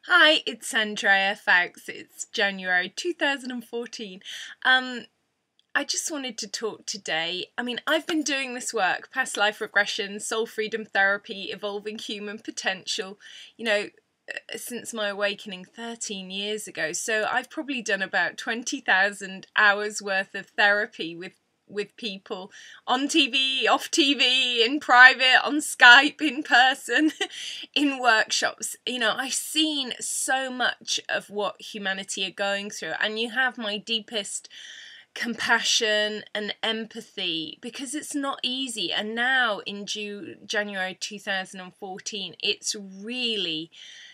Hi, it's Andrea Foulkes. It's January 2014. I just wanted to talk today. I've been doing this work, past life regression, soul freedom therapy, evolving human potential, since my awakening 13 years ago. So I've probably done about 20,000 hours worth of therapy with people on TV, off TV, in private, on Skype, in person, in workshops. I've seen so much of what humanity are going through, and you have my deepest compassion and empathy because it's not easy. And now in January 2014, it's really,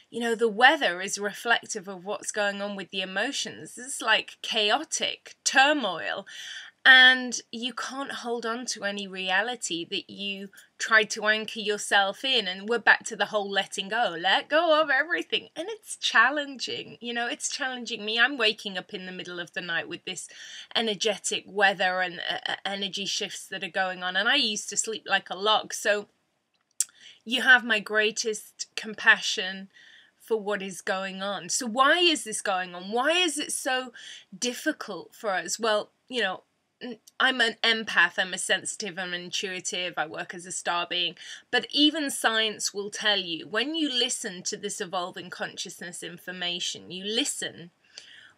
the weather is reflective of what's going on with the emotions. It's like chaotic turmoil. And you can't hold on to any reality that you tried to anchor yourself in. And we're back to the whole letting go. Let go of everything. And it's challenging. It's challenging me. I'm waking up in the middle of the night with this energetic weather and energy shifts that are going on. And I used to sleep like a log. So you have my greatest compassion for what is going on. So why is this going on? Why is it so difficult for us? Well, I'm an empath, I'm a sensitive, I'm intuitive, I work as a star being. But even science will tell you, when you listen to this evolving consciousness information, you listen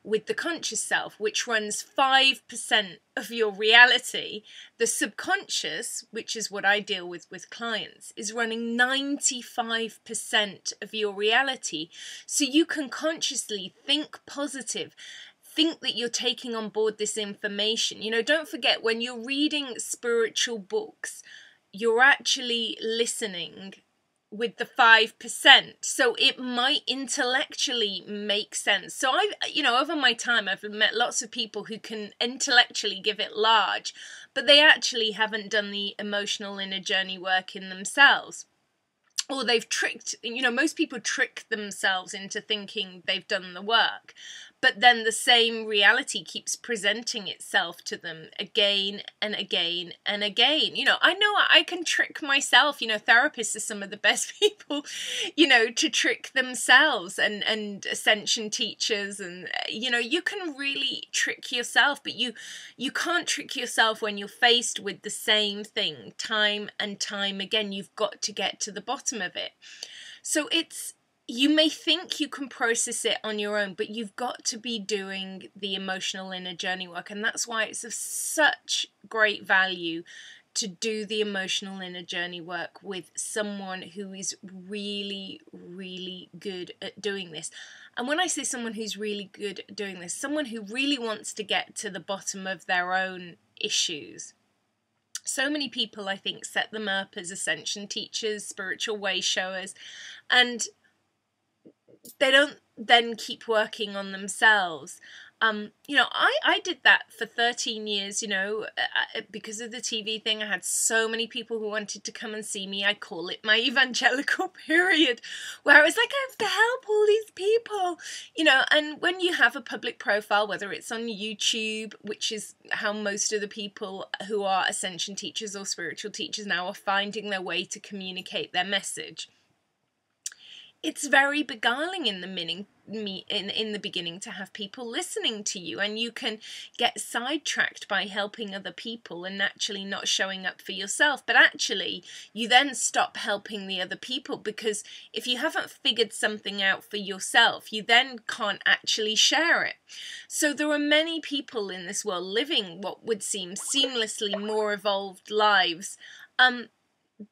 with the conscious self, which runs 5% of your reality. The subconscious, which is what I deal with clients, is running 95% of your reality. So you can consciously think positive, think that you're taking on board this information. Don't forget, when you're reading spiritual books, you're actually listening with the 5%. So it might intellectually make sense. So over my time, I've met lots of people who can intellectually give it large, but they actually haven't done the emotional inner journey work in themselves. Or they've tricked, most people trick themselves into thinking they've done the work, but then the same reality keeps presenting itself to them again and again and again. I know I can trick myself. Therapists are some of the best people, to trick themselves, and Ascension teachers, and, you can really trick yourself, but you can't trick yourself when you're faced with the same thing time and time again. You've got to get to the bottom of it. So you may think you can process it on your own, but you've got to be doing the emotional inner journey work. And that's why it's of such great value to do the emotional inner journey work with someone who is really, really good at doing this. And when I say someone who's really good at doing this, someone who really wants to get to the bottom of their own issues. So many people, I think, set them up as Ascension teachers, spiritual way showers, and they don't then keep working on themselves. I did that for 13 years, because of the TV thing. I had so many people who wanted to come and see me. I call it my evangelical period, where I was like, I have to help all these people, and when you have a public profile, whether it's on YouTube, which is how most of the people who are Ascension teachers or spiritual teachers now are finding their way to communicate their message. It's very beguiling in the beginning to have people listening to you, and you can get sidetracked by helping other people and actually not showing up for yourself. But actually, you then stop helping the other people, because if you haven't figured something out for yourself, you then can't actually share it. So there are many people in this world living what would seem seamlessly more evolved lives,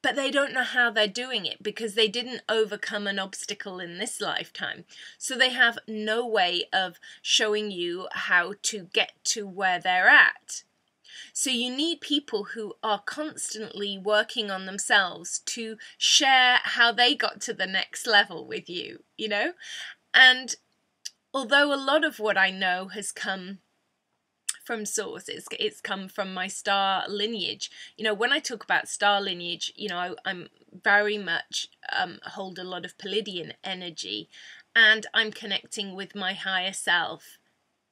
but they don't know how they're doing it because they didn't overcome an obstacle in this lifetime. So they have no way of showing you how to get to where they're at. So you need people who are constantly working on themselves to share how they got to the next level with you, And although a lot of what I know has come from source, it's come from my star lineage. When I talk about star lineage, I'm very much hold a lot of Pleadian energy, and I'm connecting with my higher self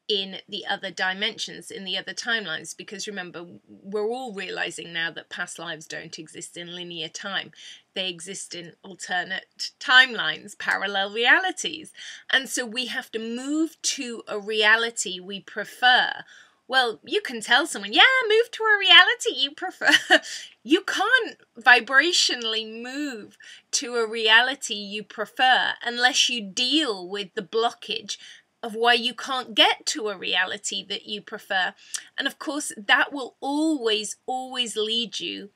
in the other dimensions, in the other timelines, because remember, we're all realizing now that past lives don't exist in linear time. They exist in alternate timelines, parallel realities. And so we have to move to a reality we prefer. Well, you can tell someone, yeah, move to a reality you prefer. You can't vibrationally move to a reality you prefer unless you deal with the blockage of why you can't get to a reality that you prefer. And of course, that will always, always lead you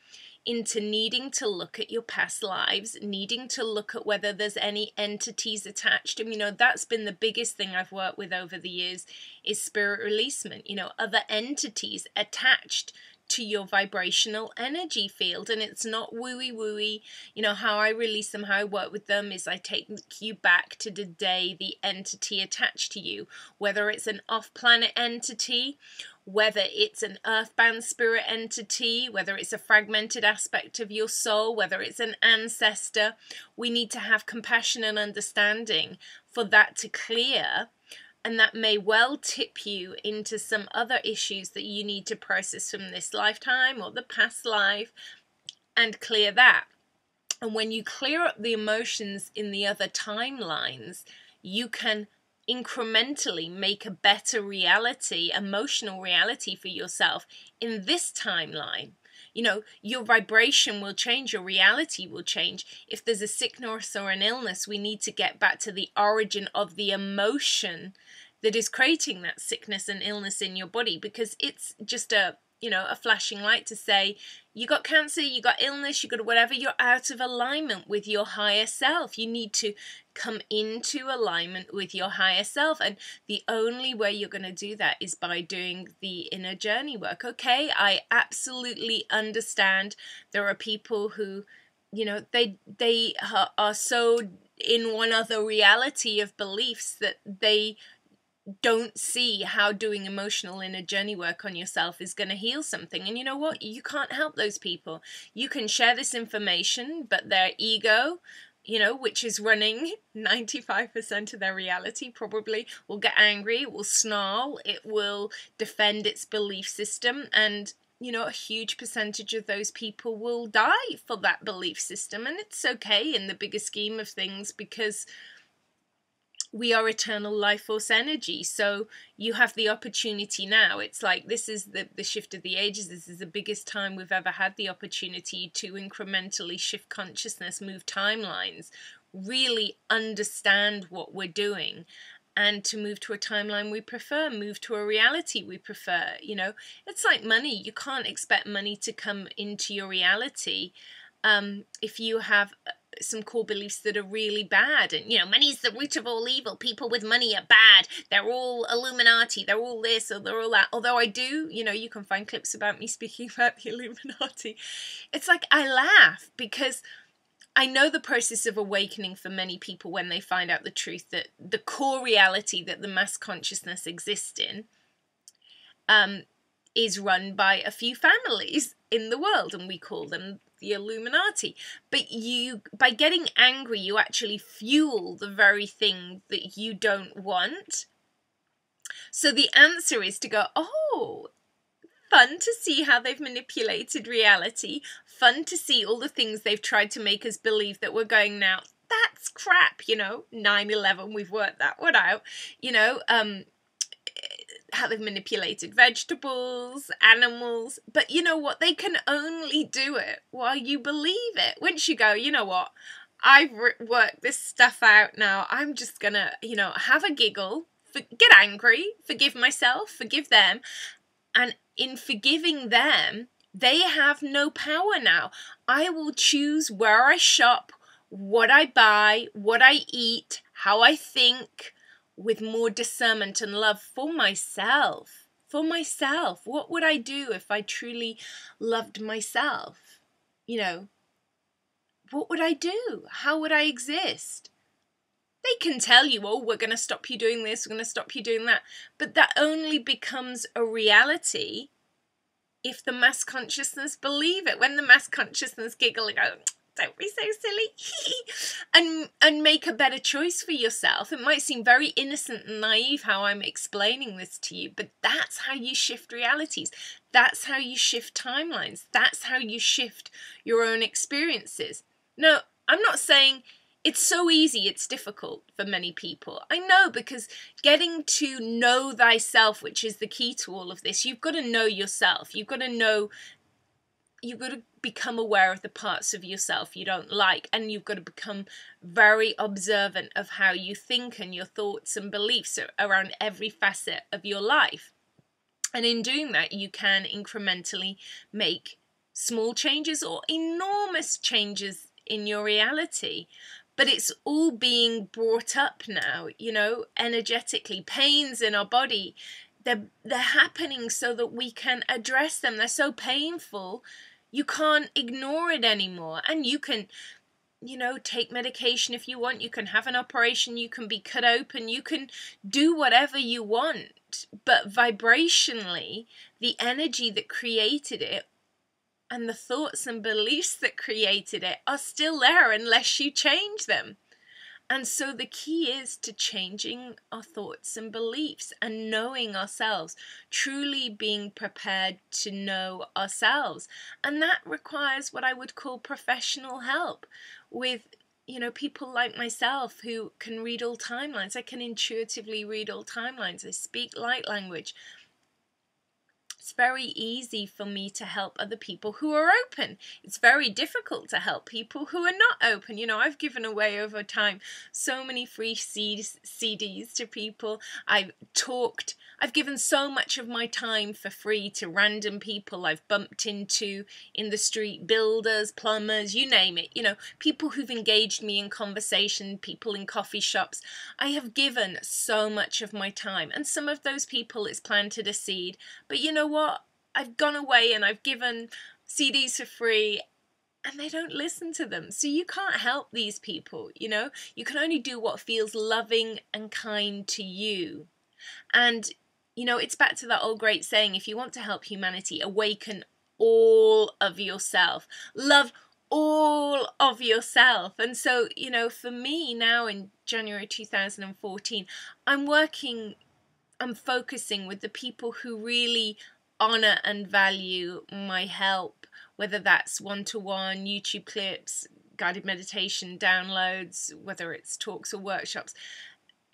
into needing to look at your past lives, needing to look at whether there's any entities attached. And, you know, that's been the biggest thing I've worked with over the years is spirit releasement, you know, other entities attached to your vibrational energy field. And it's not wooey, you know, how I release them, how I work with them is I take you back to the day the entity attached to you, whether it's an off-planet entity, whether it's an earthbound spirit entity, whether it's a fragmented aspect of your soul, whether it's an ancestor. We need to have compassion and understanding for that to clear. And that may well tip you into some other issues that you need to process from this lifetime or the past life and clear that. And when you clear up the emotions in the other timelines, you can incrementally make a better reality, emotional reality for yourself in this timeline. You know, your vibration will change, your reality will change. If there's a sickness or an illness, we need to get back to the origin of the emotion that is creating that sickness and illness in your body, because it's just a, you know, a flashing light to say, you got cancer, you got illness, you got whatever, you're out of alignment with your higher self. You need to come into alignment with your higher self. And the only way you're going to do that is by doing the inner journey work. Okay, I absolutely understand there are people who, you know, they are so in one other reality of beliefs that they don't see how doing emotional inner journey work on yourself is going to heal something. And you know what? You can't help those people. You can share this information, but their ego, you know, which is running 95% of their reality, probably will get angry, it will snarl, it will defend its belief system. And, you know, a huge percentage of those people will die for that belief system. And it's okay in the bigger scheme of things, because we are eternal life force energy. So you have the opportunity now. It's like, this is the shift of the ages. This is the biggest time we've ever had the opportunity to incrementally shift consciousness, move timelines, really understand what we're doing, and to move to a timeline we prefer, move to a reality we prefer. You know, it's like money. You can't expect money to come into your reality if you have some core beliefs that are really bad. And, you know, money's the root of all evil. People with money are bad. They're all Illuminati. They're all this or they're all that. Although I do, you know, you can find clips about me speaking about the Illuminati. It's like I laugh because I know the process of awakening for many people when they find out the truth that the core reality that the mass consciousness exists in is run by a few families in the world, and we call them the Illuminati. But you, by getting angry, you actually fuel the very thing that you don't want. So the answer is to go, oh, fun to see how they've manipulated reality, fun to see all the things they've tried to make us believe that we're going now, that's crap, you know, 9/11, we've worked that one out, you know, how they've manipulated vegetables, animals, but you know what, they can only do it while you believe it. Once you go, you know what, I've worked this stuff out now, I'm just gonna, you know, have a giggle, get angry, forgive myself, forgive them, and in forgiving them, they have no power now. I will choose where I shop, what I buy, what I eat, how I think, with more discernment and love for myself. For myself. What would I do if I truly loved myself? You know, what would I do? How would I exist? They can tell you, oh, we're going to stop you doing this, we're going to stop you doing that. But that only becomes a reality if the mass consciousness believe it. When the mass consciousness giggle and go, Don't be so silly. And make a better choice for yourself. It might seem very innocent and naive how I'm explaining this to you, but that's how you shift realities. That's how you shift timelines. That's how you shift your own experiences. No, I'm not saying it's so easy, it's difficult for many people. I know, because getting to know thyself, which is the key to all of this, you've got to know yourself. You've got to become aware of the parts of yourself you don't like, and you've got to become very observant of how you think and your thoughts and beliefs around every facet of your life. And in doing that, you can incrementally make small changes or enormous changes in your reality. But it's all being brought up now, you know, energetically. Pains in our body, they're happening so that we can address them. They're so painful, you can't ignore it anymore. And you can, you know, take medication if you want. You can have an operation. You can be cut open. You can do whatever you want. But vibrationally, the energy that created it and the thoughts and beliefs that created it are still there unless you change them. And so the key is to changing our thoughts and beliefs and knowing ourselves, truly being prepared to know ourselves. And that requires what I would call professional help with, you know, people like myself who can read all timelines. I can intuitively read all timelines. I speak light language. It's very easy for me to help other people who are open. It's very difficult to help people who are not open. You know, I've given away over time so many free CDs to people. I've given so much of my time for free to random people I've bumped into in the street, builders, plumbers, you name it. You know, people who've engaged me in conversation, people in coffee shops. I have given so much of my time, and some of those people it's planted a seed. But you know what? I've gone away and I've given CDs for free and they don't listen to them. So you can't help these people, you know? You can only do what feels loving and kind to you. And, you know, it's back to that old great saying, if you want to help humanity, awaken all of yourself. Love all of yourself. And so, you know, for me now in January 2014, I'm focusing with the people who really honor and value my help, whether that's one-to-one, YouTube clips, guided meditation downloads, whether it's talks or workshops.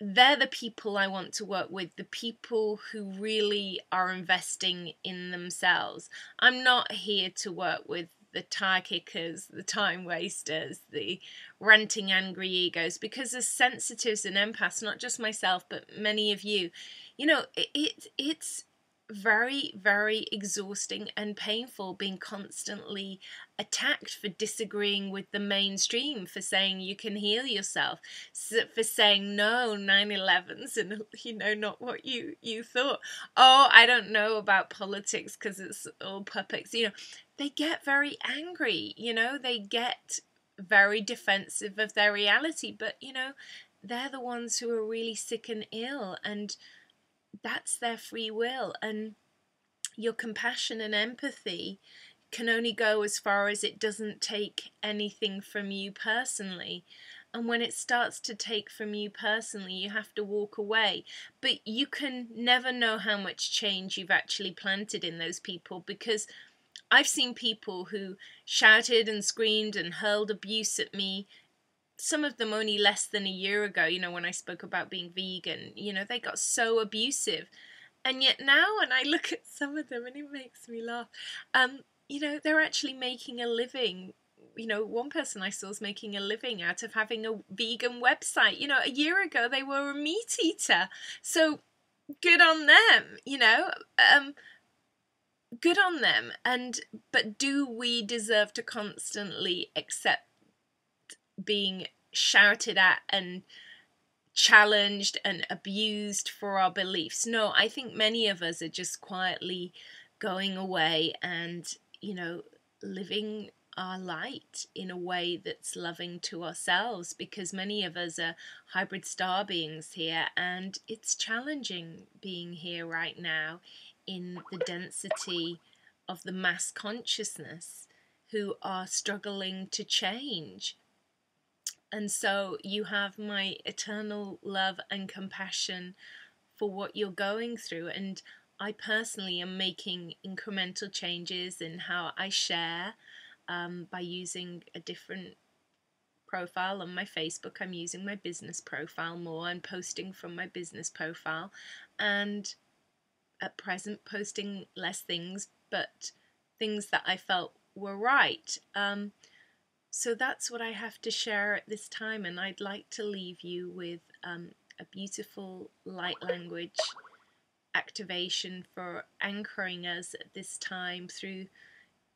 They're the people I want to work with, the people who really are investing in themselves. I'm not here to work with the tire kickers, the time wasters, the ranting angry egos, because as sensitives and empaths, not just myself, but many of you, you know, it's very, very exhausting and painful being constantly attacked for disagreeing with the mainstream, for saying you can heal yourself, for saying no, 9/11s and, you know, not what you thought. Oh, I don't know about politics because it's all puppets. You know, they get very angry, you know, they get very defensive of their reality, but, you know, they're the ones who are really sick and ill, and that's their free will. And your compassion and empathy can only go as far as it doesn't take anything from you personally. And when it starts to take from you personally, you have to walk away. But you can never know how much change you've actually planted in those people, because I've seen people who shouted and screamed and hurled abuse at me, some of them only less than a year ago, you know, when I spoke about being vegan, you know, they got so abusive. And yet now when I look at some of them, and it makes me laugh, you know, they're actually making a living. You know, one person I saw is making a living out of having a vegan website. You know, a year ago they were a meat eater. So good on them, you know, good on them. But do we deserve to constantly accept being shouted at and challenged and abused for our beliefs? No, I think many of us are just quietly going away and, you know, living our light in a way that's loving to ourselves, because many of us are hybrid star beings here, and it's challenging being here right now in the density of the mass consciousness who are struggling to change. And so you have my eternal love and compassion for what you're going through. And I personally am making incremental changes in how I share, by using a different profile on my Facebook. I'm using my business profile more and posting from my business profile, and at present posting less things, but things that I felt were right. So that's what I have to share at this time, and I'd like to leave you with a beautiful light language activation for anchoring us at this time through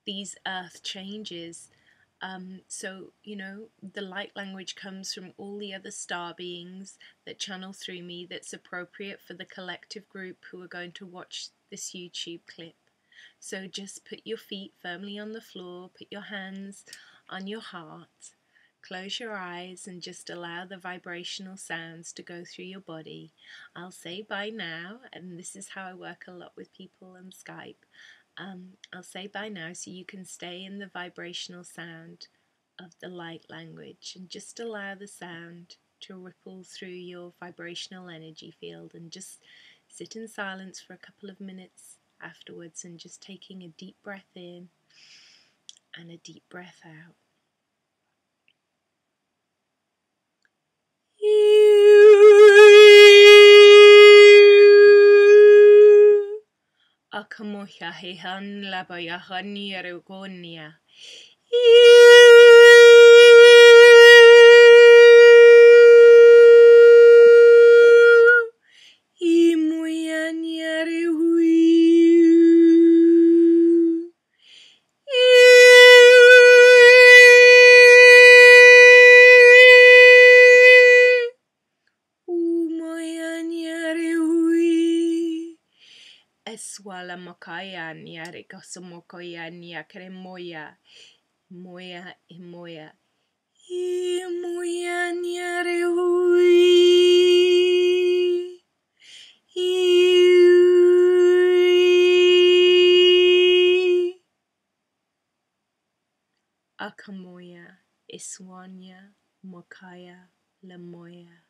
these earth changes. So, you know, the light language comes from all the other star beings that channel through me, that's appropriate for the collective group who are going to watch this YouTube clip. So just put your feet firmly on the floor, put your hands on your heart, close your eyes, and just allow the vibrational sounds to go through your body. I'll say bye now, and this is how I work a lot with people on Skype. I'll say bye now so you can stay in the vibrational sound of the light language, and just allow the sound to ripple through your vibrational energy field, and just sit in silence for a couple of minutes afterwards, and just taking a deep breath in and a deep breath out. Akamoya hehan labayahan yarugonia. Imuyan yaruhui. Eswala makaya nyari kasamokoya nyakre moya moya imoya imoya nyari hui Akamoya iswanya makaya lemoya.